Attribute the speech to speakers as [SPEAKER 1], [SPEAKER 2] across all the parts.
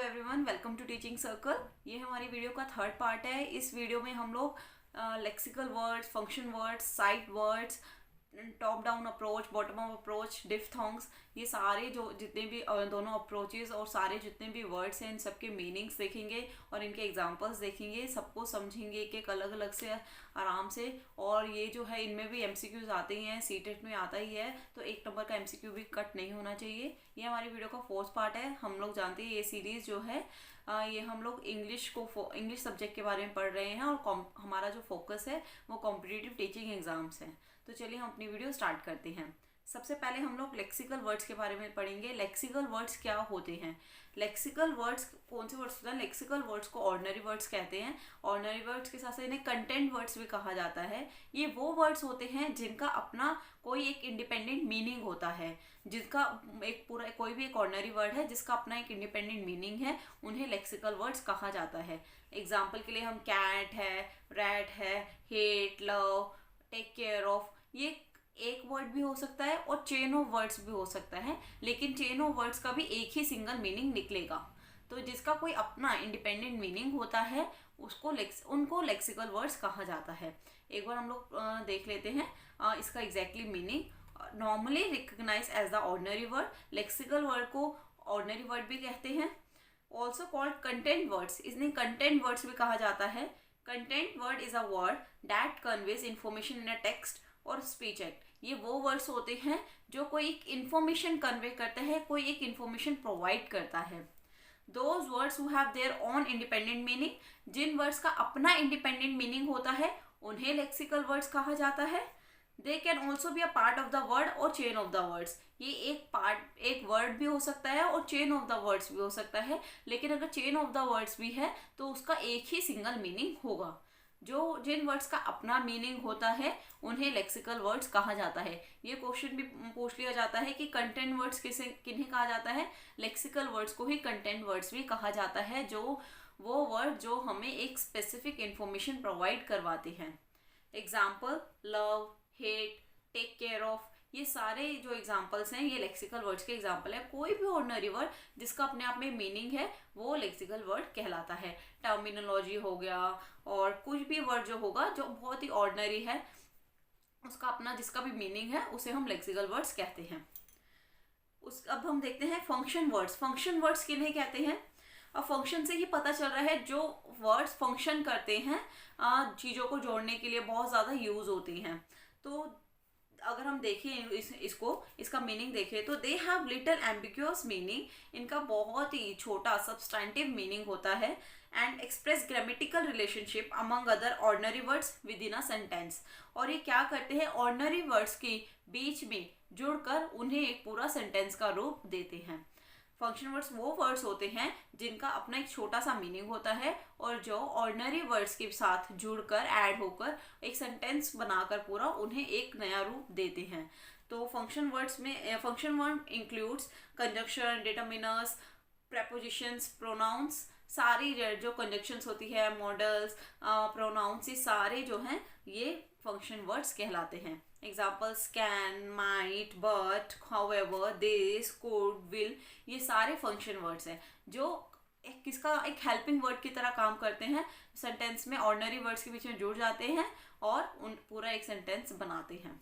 [SPEAKER 1] Everyone, welcome to teaching circle. ये हमारी video का थर्ड पार्ट है। इस वीडियो में हम लोग lexical words, function words, sight words, top down approach, bottom up approach, diphthongs, ये सारे जो जितने भी दोनों अप्रोचेस और सारे जितने भी वर्ड्स हैं इन सब के मीनिंग्स देखेंगे और इनके एग्जांपल्स देखेंगे। सबको समझेंगे एक एक अलग अलग से आराम से। और ये जो है इनमें भी एमसीक्यूज आते ही हैं, सीटेट में आता ही है, तो एक नंबर का एमसीक्यू भी कट नहीं होना चाहिए। ये हमारी वीडियो का फोर्थ पार्ट है। हम लोग जानते हैं ये सीरीज़ जो है ये हम लोग इंग्लिश सब्जेक्ट के बारे में पढ़ रहे हैं और हमारा जो फोकस है वो कॉम्पिटिटिव टीचिंग एग्जाम्स हैं। तो चलिए हम अपनी वीडियो स्टार्ट करते हैं। सबसे पहले हम लोग लेक्सिकल वर्ड्स के बारे में पढ़ेंगे। लेक्सिकल वर्ड्स क्या होते हैं? लेक्सिकल वर्ड्स कौन से वर्ड्स होते हैं? लेक्सिकल वर्ड्स को ऑर्डिनरी वर्ड्स कहते हैं। ऑर्डिनरी वर्ड्स के साथ साथ इन्हें कंटेंट वर्ड्स भी कहा जाता है। ये वो वर्ड्स होते हैं जिनका अपना कोई एक इंडिपेंडेंट मीनिंग होता है, जिसका एक पूरा कोई भी एक ऑर्डिनरी वर्ड है जिसका अपना एक इंडिपेंडेंट मीनिंग है, उन्हें लेक्सिकल वर्ड्स कहा जाता है। एग्जाम्पल के लिए हम कैट है, रैट है, hate, love, take care of, ये एक वर्ड भी हो सकता है और चेन ऑफ वर्ड्स भी हो सकता है, लेकिन चेन ऑफ वर्ड्स का भी एक ही सिंगल मीनिंग निकलेगा। तो जिसका कोई अपना इंडिपेंडेंट मीनिंग होता है उनको लेक्सिकल वर्ड्स कहा जाता है। एक बार हम लोग देख लेते हैं इसका exactly meaning. Normally recognise as the ordinary word. Lexical word को ऑर्डिनरी वर्ड भी कहते हैं। ऑल्सो कॉल्ड कंटेंट वर्ड्स, इसमें कंटेंट वर्ड्स भी कहा जाता है। Content word is a word that conveys information in a text और स्पीच एक्ट। ये वो वर्ड्स होते हैं जो कोई एक इंफॉर्मेशन कन्वे करता है, कोई एक इंफॉर्मेशन प्रोवाइड करता है। Those words who have their own independent meaning, जिन वर्ड्स का अपना इंडिपेंडेंट मीनिंग होता है उन्हें लेक्सिकल वर्ड्स कहा जाता है। They can also be a part of the word और चेन ऑफ द वर्ड्स। ये एक वर्ड भी हो सकता है और चेन ऑफ द वर्ड्स भी हो सकता है, लेकिन अगर चेन ऑफ द वर्ड्स भी है तो उसका एक ही सिंगल मीनिंग होगा। जिन वर्ड्स का अपना मीनिंग होता है उन्हें लेक्सिकल वर्ड्स कहा जाता है। ये क्वेश्चन भी पूछ लिया जाता है कि कंटेंट वर्ड्स किन्हें कहा जाता है? लेक्सिकल वर्ड्स को ही कंटेंट वर्ड्स भी कहा जाता है, जो वो वर्ड जो हमें एक स्पेसिफिक इंफॉर्मेशन प्रोवाइड करवाते हैं। Example love, hate, take care of, ये सारे जो एग्जाम्पल्स हैं ये लेक्सिकल वर्ड्स के एग्जाम्पल है। कोई भी ऑर्डिनरी वर्ड जिसका अपने आप में मीनिंग है वो लेक्सिकल वर्ड कहलाता है। टर्मिनोलॉजी हो गया और कुछ भी वर्ड जो होगा जो बहुत ही ऑर्डिनरी है, उसका अपना जिसका भी मीनिंग है उसे हम लेक्सिकल वर्ड्स कहते हैं। अब हम देखते हैं फंक्शन वर्ड्स। फंक्शन वर्ड्स किन्हें कहते हैं? अब फंक्शन से ही पता चल रहा है जो वर्ड्स फंक्शन करते हैं, चीज़ों को जोड़ने के लिए बहुत ज़्यादा यूज़ होती हैं। तो अगर हम देखें इसका मीनिंग देखें तो they have little ambiguous meaning. इनका बहुत ही छोटा सब्सटैंटिव मीनिंग होता है and express grammatical relationship among other ordinary words with in a sentence. और ये क्या करते हैं? ऑर्डिनरी वर्ड्स के बीच में जुड़कर उन्हें एक पूरा सेंटेंस का रूप देते हैं। फंक्शन वर्ड्स वो वर्ड्स होते हैं जिनका अपना एक छोटा सा मीनिंग होता है और जो ऑर्डिनरी वर्ड्स के साथ जुड़कर ऐड होकर एक सेंटेंस बनाकर पूरा उन्हें एक नया रूप देते हैं। तो function word includes conjunction, determiners, prepositions, pronouns. सारी जो कंजक्शंस होती है, मॉडल्स, प्रोनाउंस, ये सारे जो हैं ये फंक्शन वर्ड्स कहलाते हैं। Examples can, might, but, however, this, could, will, ये सारे फंक्शन वर्ड्स हैं जो एक हेल्पिंग वर्ड की तरह काम करते हैं। सेंटेंस में ऑर्डिनरी वर्ड्स के बीच में जुड़ जाते हैं और पूरा एक सेंटेंस बनाते हैं।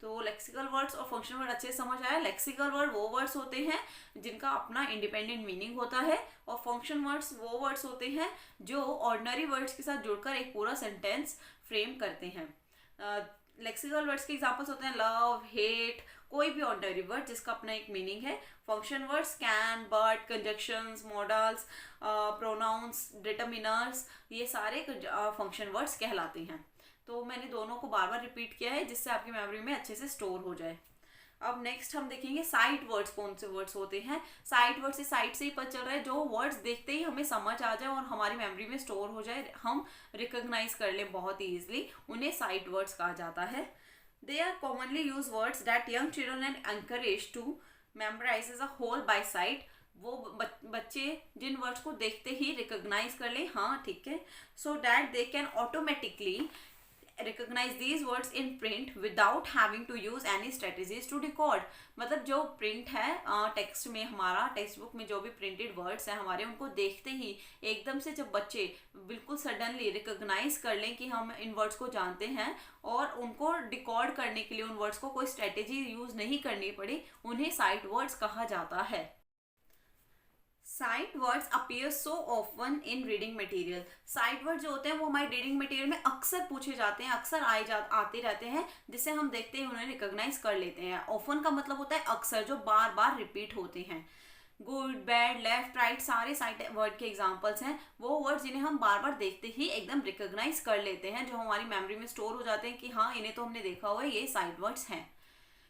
[SPEAKER 1] तो लेक्सिकल वर्ड्स और फंक्शन वर्ड अच्छे से समझ आया। लेक्सिकल वर्ड वो वर्ड्स होते हैं जिनका अपना इंडिपेंडेंट मीनिंग होता है और फंक्शन वर्ड्स वो वर्ड्स होते हैं जो ऑर्डिनरी वर्ड्स के साथ जुड़कर एक पूरा सेंटेंस फ्रेम करते हैं। लेक्सिकल वर्ड्स के एग्जांपल्स होते हैं लव, हेट, कोई भी ऑर्डिनरी वर्ड जिसका अपना एक मीनिंग है। Function words can, but, conjunctions, modals, pronouns, determiners, ये सारे फंक्शन वर्ड्स कहलाते हैं। तो मैंने दोनों को बार बार रिपीट किया है जिससे आपकी मेमोरी में अच्छे से स्टोर हो जाए। अब नेक्स्ट हम देखेंगे साइट वर्ड्स कौन से वर्ड्स होते हैं। साइट वर्ड से ही पता चल रहा है जो वर्ड्स देखते ही हमें समझ आ जाए और हमारी मेमोरी में स्टोर हो जाए, हम रिकॉग्नाइज कर लें बहुत ही ईजिली, उन्हें साइट वर्ड्स कहा जाता है। They are commonly used words that young children are encourage to memorise as a whole by sight. वो बच्चे जिन वर्ड्स को देखते ही रिकॉग्नाइज कर लें, हाँ ठीक है, so that they can automatically recognize these words in print without having to use any strategies to decode. मतलब जो प्रिंट है टेक्स्ट में, हमारा टेक्स्ट बुक में जो भी प्रिंटेड वर्ड्स हैं हमारे, उनको देखते ही एकदम से जब बच्चे बिल्कुल सडनली रिकॉग्नाइज कर लें कि हम इन वर्ड्स को जानते हैं और उनको डिकोड करने के लिए उन वर्ड्स को कोई स्ट्रेटेजी यूज नहीं करनी पड़ी, उन्हें साइट वर्ड्स कहा जाता है. Sight words appear so often in reading material. Site word जो होते हैं वो हमारे रीडिंग मटेरियल में अक्सर पूछे जाते हैं, अक्सर आते रहते हैं, जिससे हम देखते हैं उन्हें रिकॉग्नाइज कर लेते हैं. ऑफन का मतलब होता है अक्सर, जो बार बार रिपीट होते हैं. गुड, बैड, लेफ्ट, राइट सारे साइट वर्ड के एग्जांपल्स हैं. वो वर्ड जिन्हें हम बार बार देखते ही एकदम रिकॉग्नाइज कर लेते हैं, जो हमारी मेमोरी में स्टोर हो जाते हैं कि हाँ इन्हें तो हमने देखा हुआ है, ये साइट वर्ड्स हैं.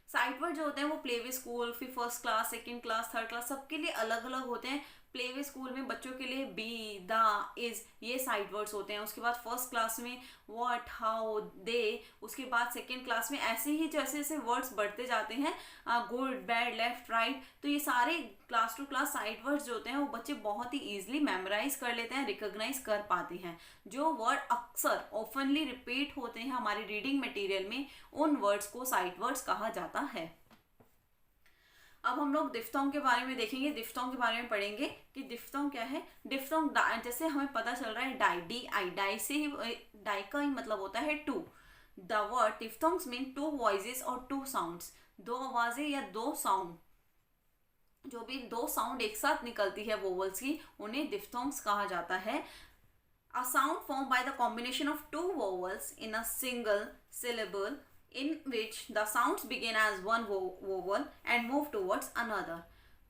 [SPEAKER 1] साइट वर्ड जो होते हैं वो प्ले वे स्कूल, फिर first class, second class, third class, सबके लिए अलग अलग होते हैं. प्ले वे स्कूल में बच्चों के लिए बी, द, इज ये साइड वर्ड्स होते हैं. उसके बाद फर्स्ट क्लास में व्हाट, हाउ, दे. उसके बाद सेकंड क्लास में ऐसे ही जैसे जैसे वर्ड्स बढ़ते जाते हैं, गुड, बैड, लेफ्ट, राइट, तो ये सारे class two class sight words जो होते हैं वो बच्चे बहुत ही ईजिली मेमोराइज कर लेते हैं, रिकॉग्नाइज कर पाते हैं. जो वर्ड अक्सर ओपनली रिपीट होते हैं हमारे रीडिंग मटेरियल में, उन वर्ड्स को साइड वर्ड्स कहा जाता है. अब हम लोग डिफ्थोंग के बारे में देखेंगे, डिफ्थोंग के बारे में पढ़ेंगे कि डिफ्थोंग क्या है. डिफ्थोंग जैसे हमें पता चल रहा है डाई, डी आई, डाई से ही, डाई का ही मतलब होता है two. The word diphthongs mean two voices और टू साउंड्स. दो आवाजें या दो साउंड, जो भी दो साउंड एक साथ निकलती है वोवल्स की, उन्हें डिफ्थोंग्स कहा जाता है. A sound formed by the combination of two vowels in a single syllable in which the sounds begin as one vowel and move towards another.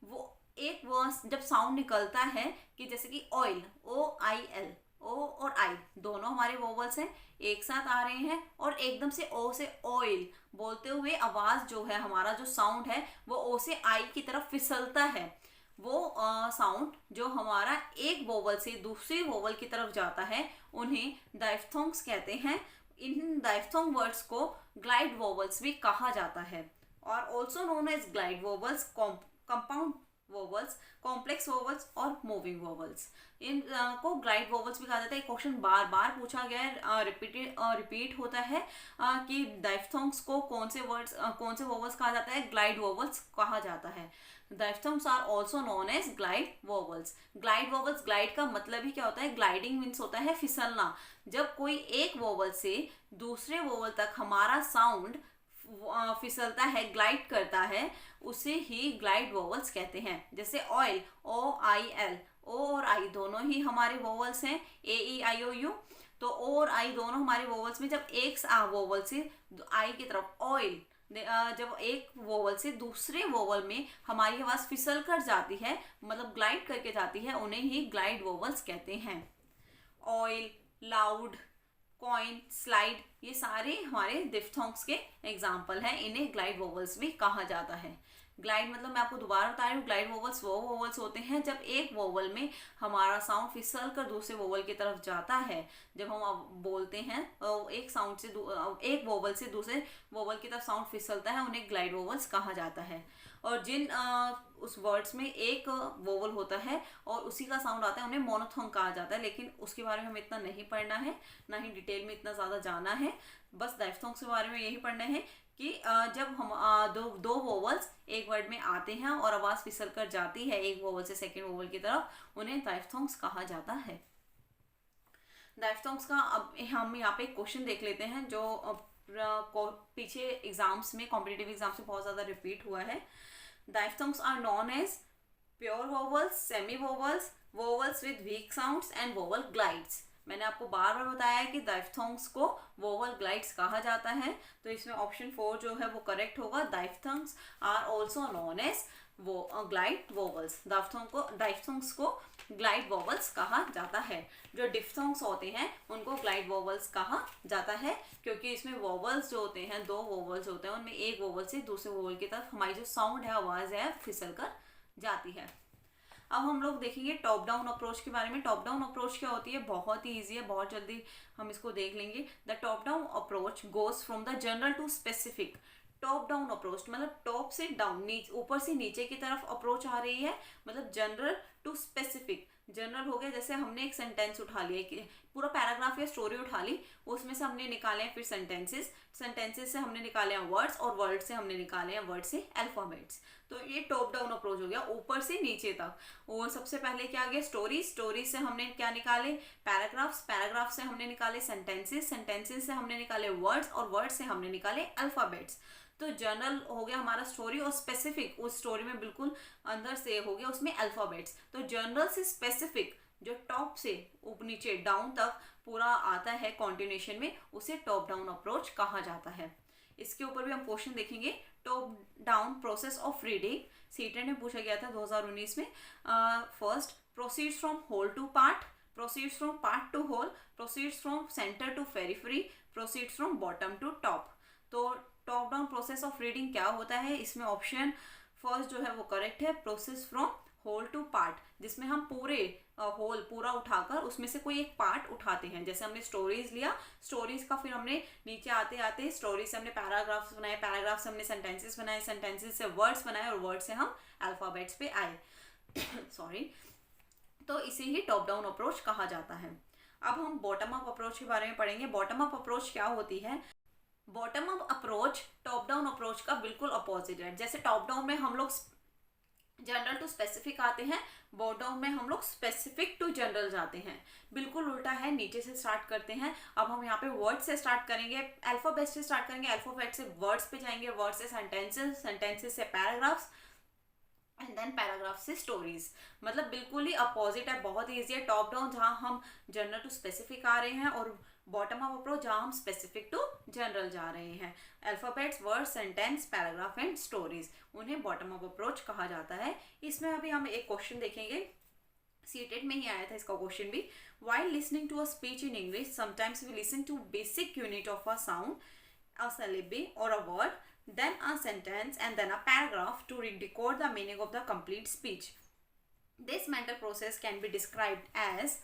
[SPEAKER 1] वो एक वर्ड जब साउंड निकलता है कि जैसे कि ऑयल, ओ आई एल, ओ और आई दोनों हमारे वोवल्स हैं, एक साथ आ रहे हैं और एकदम से ओ से ऑयल बोलते हुए आवाज जो है, हमारा जो साउंड है वो ओ से आई की तरफ फिसलता है. वो साउंड जो हमारा एक वोवल से दूसरी वोवल की तरफ जाता है, उन्हें डाइफ्थोंग्स कहते हैं. इन डाइफ्थोंग वर्ड्स को ग्लाइड वोवल्स भी कहा जाता है, और also known as glide vowels, compound vowels, complex vowels और मूविंग वोवल्स. इन को ग्लाइड वोवल्स भी कहा जाता है. क्वेश्चन बार बार पूछा गया है, रिपीट होता है कि डाइफ्थोंग्स को कौन से वोवल्स कहा जाता है, ग्लाइड वोवल्स कहा जाता है. Diphthongs are also known as glide vowels. Glide vowels, glide का मतलब ही क्या होता है, ग्लाइडिंग मीन्स होता है फिसलना. जब कोई एक वोवल से दूसरे वोवल तक हमारा साउंड फिसलता है, ग्लाइड करता है, उसे ही ग्लाइड वोवल्स कहते हैं. जैसे ऑयल, ओ आई एल, ओ और आई दोनों ही हमारे वोवल्स हैं, ए ई आई ओ यू. तो ओ और आई दोनों हमारे वोवल्स में जब एक वोवल से आई की तरफ ऑयल, जब एक वोवल से दूसरे वोवल में हमारी आवाज फिसल कर जाती है, मतलब ग्लाइड करके जाती है, उन्हें ही ग्लाइड वोवल्स कहते हैं. ऑयल, लाउड, कॉइन, स्लाइड ये सारे हमारे डिफ्थोंग्स के एग्जाम्पल हैं. इन्हें ग्लाइड वोवल्स भी कहा जाता है. ग्लाइड मतलब मैं आपको दोबारा बता रही हूँ, ग्लाइड वोवल्स वो वोवल्स होते हैं जब एक वोवल में हमारा साउंड फिसल कर दूसरे वोवल की तरफ जाता है. जब हम बोलते हैं एक साउंड से एक वोवल से दूसरे वोवल की तरफ साउंड फिसलता है, उन्हें ग्लाइड वोवल्स कहा जाता है. और जिन उस वर्ड्स में एक वोवल होता है और उसी का साउंड आता है, उन्हें मोनोथोंग कहा जाता है. लेकिन उसके बारे में हमें इतना नहीं पढ़ना है, ना ही डिटेल में इतना ज़्यादा जाना है. बस डाइफ्थोंग्स के बारे में यही पढ़ना है कि जब हम दो वोवल्स एक वर्ड में आते हैं और आवाज़ फिसल कर जाती है एक वोवल से सेकेंड वोवल की तरफ, उन्हें डाइफ्थोंग्स कहा जाता है. डाइफ्थोंग्स का अब हम यहाँ पे एक क्वेश्चन देख लेते हैं जो पीछे एग्जाम्स में, कॉम्पिटिटिव एग्जाम्स में बहुत ज़्यादा रिपीट हुआ है. Diphthongs are known as pure vowels, semi vowels, vowels with weak sounds and vowel glides. मैंने आपको बार बार बताया है कि डाइफ्थोंग्स को वोवल ग्लाइड्स कहा जाता है, तो इसमें ऑप्शन 4 जो है वो करेक्ट होगा. Diphthongs are also known as glide vowels. Diphthongs को ग्लाइड वोवल्स कहा जाता है. जो डिफ्थोंग्स होते हैं उनको ग्लाइड वोवल्स कहा जाता है, क्योंकि इसमें वोवल्स जो होते हैं, दो वोवल्स होते हैं, उनमें एक वोवल से दूसरे वोवल की तरफ हमारी जो साउंड है, आवाज़ है, फिसल कर जाती है. अब हम लोग देखेंगे टॉप डाउन अप्रोच के बारे में. टॉप डाउन अप्रोच क्या होती है, बहुत ही ईजी है, बहुत जल्दी हम इसको देख लेंगे. The top down approach goes from the general to specific. Top down approach मतलब टॉप से डाउन, ऊपर से नीचे की तरफ अप्रोच आ रही है, मतलब जनरल टू स्पेसिफिक. जनरल हो गया जैसे हमने एक सेंटेंस उठा लिया कि पूरा पैराग्राफ या स्टोरी उठा ली, उसमें से हमने निकाले हैं फिर सेंटेंसेस, सेंटेंसेस से हमने निकाले हैं वर्ड्स और वर्ड से हमने निकाले हैं वर्ड से अल्फाबेट्स। तो ये टॉप डाउन अप्रोच हो गया, ऊपर से नीचे तक। और सबसे पहले क्या आ गया स्टोरीज, स्टोरीज से हमने क्या निकाले पैराग्राफ्स, पैराग्राफ से हमने निकाले सेंटेंसेस, सेंटेंसेस से हमने निकाले वर्ड्स और वर्ड से हमने निकाले अल्फाबेट्स। तो जनरल हो गया हमारा स्टोरी, और स्पेसिफिक उस स्टोरी में बिल्कुल अंदर से हो गया उसमें अल्फाबेट्स। तो जनरल से स्पेसिफिक जो टॉप से नीचे डाउन तक पूरा आता है कॉन्टिन्यूशन में, उसे टॉप डाउन अप्रोच कहा जाता है। इसके ऊपर भी हम क्वेश्चन देखेंगे। Top down process of reading CTET में पूछा गया था 2019 में। First, proceeds from whole to part, proceeds from part to whole, proceeds from centre to periphery, proceeds from bottom to top. तो top down process of reading क्या होता है, इसमें ऑप्शन फर्स्ट जो है वो करेक्ट है, process from whole to part, जिसमें हम पूरे होल पूरा उठाकर उसमें से कोई एक पार्ट उठाते हैं। जैसे हमने स्टोरीज लिया, स्टोरीज का फिर हमने नीचे आते आते स्टोरीज से हमने पैराग्राफ्स बनाए, पैराग्राफ से हमने सेंटेंसेस बनाए, सेंटेंसेस से वर्ड्स बनाए और वर्ड से हम अल्फाबेट्स पे आए सॉरी। तो इसे ही टॉप डाउन अप्रोच कहा जाता है। अब हम बॉटम अप अप्रोच के बारे में पढ़ेंगे। बॉटम अप अप्रोच क्या होती है? Bottom up approach top down approach का बिल्कुल अपोजिट है। जैसे टॉप डाउन में हम लोग जनरल टू स्पेसिफिक आते हैं, बॉटम में हम लोग स्पेसिफिक टू जनरल जाते हैं। बिल्कुल उल्टा है, नीचे से स्टार्ट करते हैं। अब हम यहाँ पे वर्ड से स्टार्ट करेंगे, अल्फाबेट से स्टार्ट करेंगे, अल्फाबेट से वर्ड्स पे जाएंगे, वर्ड से सेंटेंसेस, सेंटेंसेस से पैराग्राफ्स एंड देन पैराग्राफ से स्टोरीज। मतलब बिल्कुल ही अपोजिट है, बहुत ईजी है। टॉप डाउन जहाँ हम जनरल टू स्पेसिफिक आ रहे हैं, और बॉटम अप अप्रोच जहाँ हम स्पेसिफिक टू जनरल जा रहे हैं। Alphabets, word, sentence, paragraph and stories, उन्हें बॉटम अप अप्रोच कहा जाता है। इसमें अभी हम एक क्वेश्चन देखेंगे, सीटेट में ही आया था इसका क्वेश्चन भी। While listening to a speech in English, sometimes we listen to basic unit of a sound, a syllable or a word, then a sentence and then a paragraph to decode the meaning of the complete speech. This mental process can be described as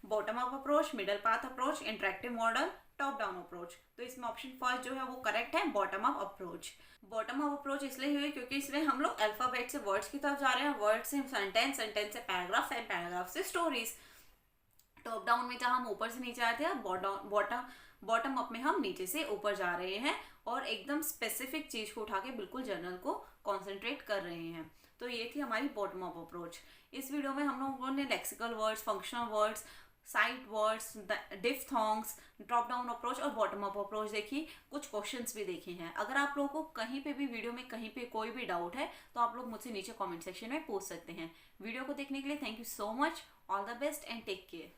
[SPEAKER 1] bottom up approach, middle path approach, interactive model, top down approach. तो इसमें option first जो है वो correct है, bottom up approach. Bottom up approach इसलिए हुई क्योंकि इसमें हम लोग अल्फाबेट से वर्ड्स की तरफ जा रहे हैं, वर्ड से सेंटेंस, सेंटेंस से पैराग्राफ एंड पैराग्राफ से स्टोरीज। टॉप डाउन में जहाँ हम ऊपर से नीचे आते हैं, बॉटम अप में हम नीचे से ऊपर जा रहे हैं और एकदम स्पेसिफिक चीज को उठा के बिल्कुल जनरल को कॉन्सेंट्रेट कर रहे हैं। तो ये थी हमारी बॉटम अप अप्रोच। इस वीडियो में हम लोगों ने lexical words, functional words, sight words, diphthongs, top down approach और बॉटम अप अप्रोच देखी, कुछ क्वेश्चंस भी देखे हैं। अगर आप लोगों को कहीं पे भी वीडियो में कहीं पे कोई भी डाउट है तो आप लोग मुझसे नीचे कमेंट सेक्शन में पूछ सकते हैं। वीडियो को देखने के लिए thank you so much, all the best and take care.